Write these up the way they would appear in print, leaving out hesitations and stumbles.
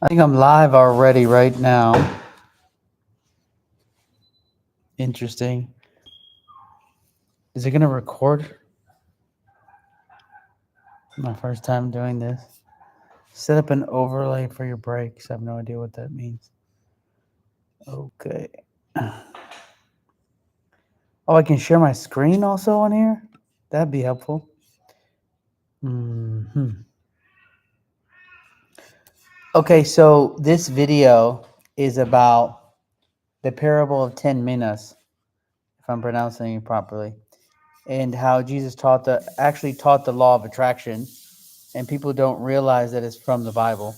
I think I'm live already right now. Interesting. Is it going to record? My first time doing this. Set up an overlay for your breaks. I have no idea what that means. Okay. Oh, I can share my screen also on here? That'd be helpful. Okay, so this video is about the parable of 10 Minnas, if I'm pronouncing it properly, and how Jesus actually taught the law of attraction, and people don't realize that it's from the Bible.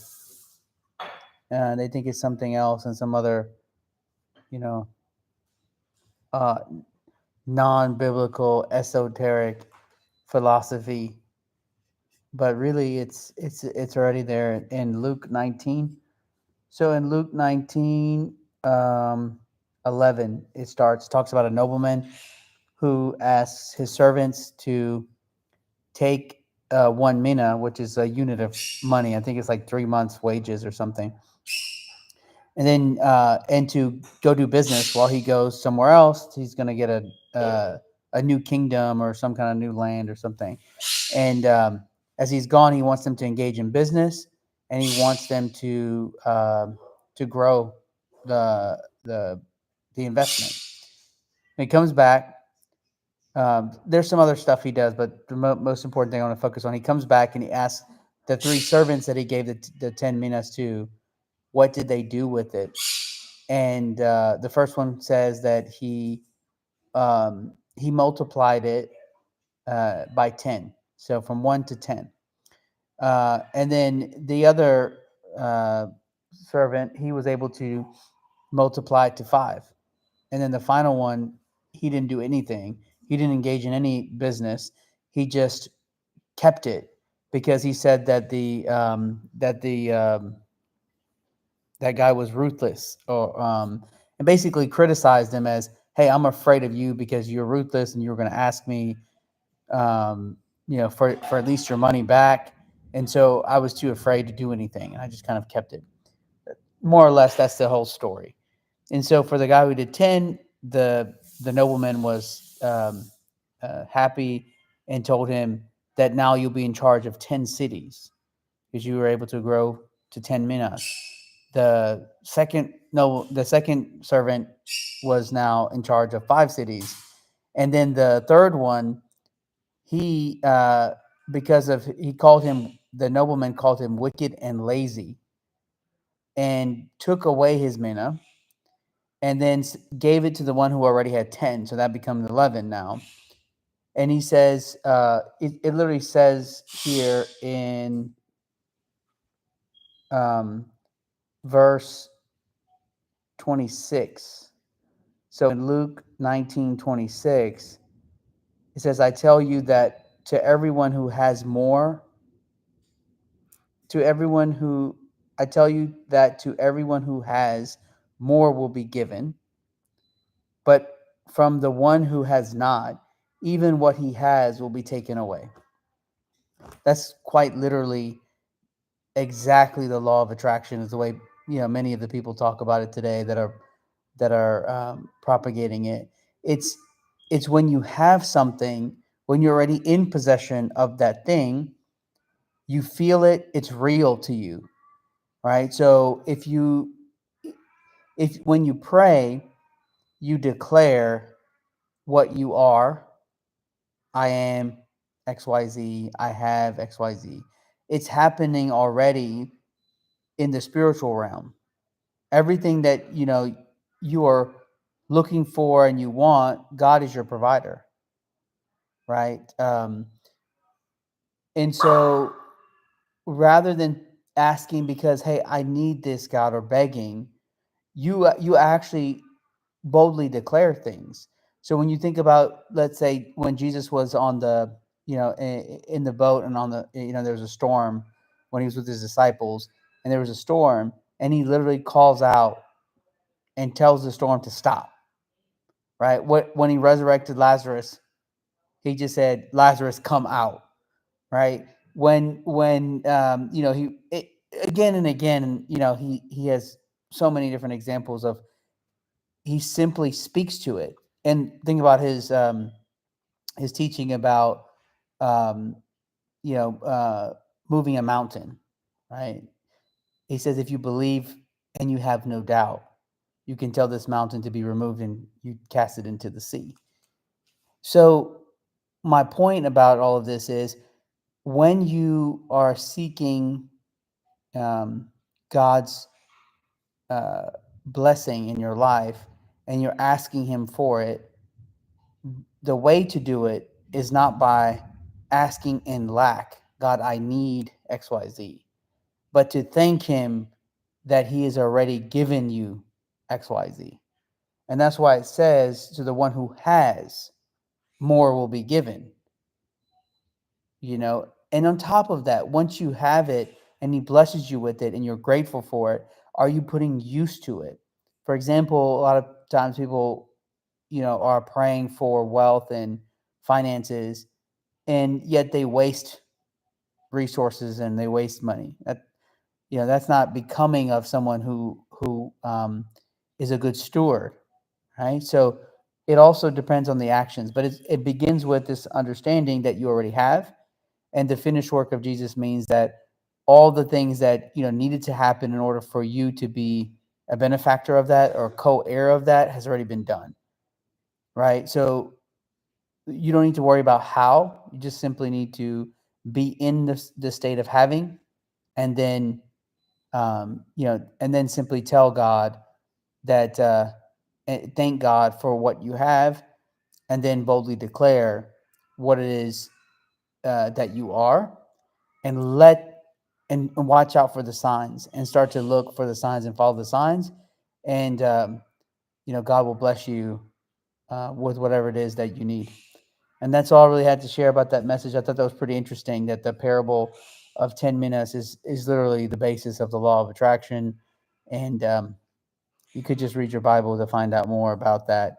They think it's something else and some other, non-biblical, esoteric philosophy. But really, it's already there in Luke 19. So in Luke 19, 11, it talks about a nobleman who asks his servants to take 1 mina, which is a unit of money. I think it's like 3 months' wages or something. And then and to go do business while he goes somewhere else. He's going to get a new kingdom or some kind of new land or something. And as he's gone, he wants them to engage in business, and he wants them to grow the investment. When he comes back, there's some other stuff he does, but the most important thing I want to focus on, he comes back and he asks the 3 servants that he gave the 10 minas to, what did they do with it? And the first one says that he multiplied it by 10, so from 1 to 10. And then the other servant, he was able to multiply it to 5. And then the final one, he didn't do anything. He didn't engage in any business. He just kept it because he said that that guy was ruthless, or and basically criticized him as, hey, I'm afraid of you because you're ruthless and you're going to ask me for at least your money back. And so I was too afraid to do anything, and I just kind of kept it. More or less, that's the whole story. And so for the guy who did 10, the nobleman was happy and told him that now you'll be in charge of 10 cities because you were able to grow to 10 minas. The second servant was now in charge of 5 cities. And then the third one, he the nobleman called him wicked and lazy, and took away his mina, and then gave it to the one who already had 10. So that becomes 11 now. And he says, it literally says here in verse 26. So in Luke 19:26, it says, I tell you that to everyone who has more, I tell you that to everyone who has, more will be given. But from the one who has not, even what he has will be taken away. That's quite literally exactly the law of attraction, is the way many of the people talk about it today that are propagating it. It's when you have something, when you're already in possession of that thing, you feel it, it's real to you, right? So if when you pray, you declare what you are. I am XYZ, I have XYZ. It's happening already in the spiritual realm. Everything that you are looking for and you want, God is your provider, right? And so rather than asking because, hey, I need this, God, or begging, you actually boldly declare things. So when you think about, let's say, when Jesus was on the in the boat, and on the there was a storm when he was with his disciples, and there was a storm, and he literally calls out and tells the storm to stop, right? When he resurrected Lazarus, he just said, Lazarus, come out, right? when again and again, he has so many different examples of he simply speaks to it. And think about his teaching about um, you know moving a mountain, right? He says if you believe and you have no doubt, you can tell this mountain to be removed and you cast it into the sea. So my point about all of this is when you are seeking um, God's uh, blessing in your life and you're asking Him for it, the way to do it is not by asking in lack, God, I need XYZ, but to thank Him that He has already given you XYZ. And that's why it says to the one who has, more will be given. And on top of that, once you have it and He blesses you with it and you're grateful for it, are you putting use to it? For example, a lot of times people are praying for wealth and finances, and yet they waste resources and they waste money. That's not becoming of someone who is a good steward, right? So it also depends on the actions, but it begins with this understanding that you already have. And the finished work of Jesus means that all the things that needed to happen in order for you to be a benefactor of that or co-heir of that has already been done, right? So you don't need to worry about how. You just simply need to be in the state of having, and then and then simply tell God that thank God for what you have, and then boldly declare what it is that you are, and watch out for the signs and start to look for the signs and follow the signs, and God will bless you with whatever it is that you need. And that's all I really had to share about that message. I thought that was pretty interesting, that the parable of 10 minas is literally the basis of the law of attraction. And you could just read your Bible to find out more about that,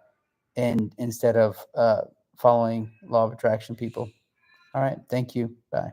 and instead of following law of attraction people. All right. Thank you. Bye.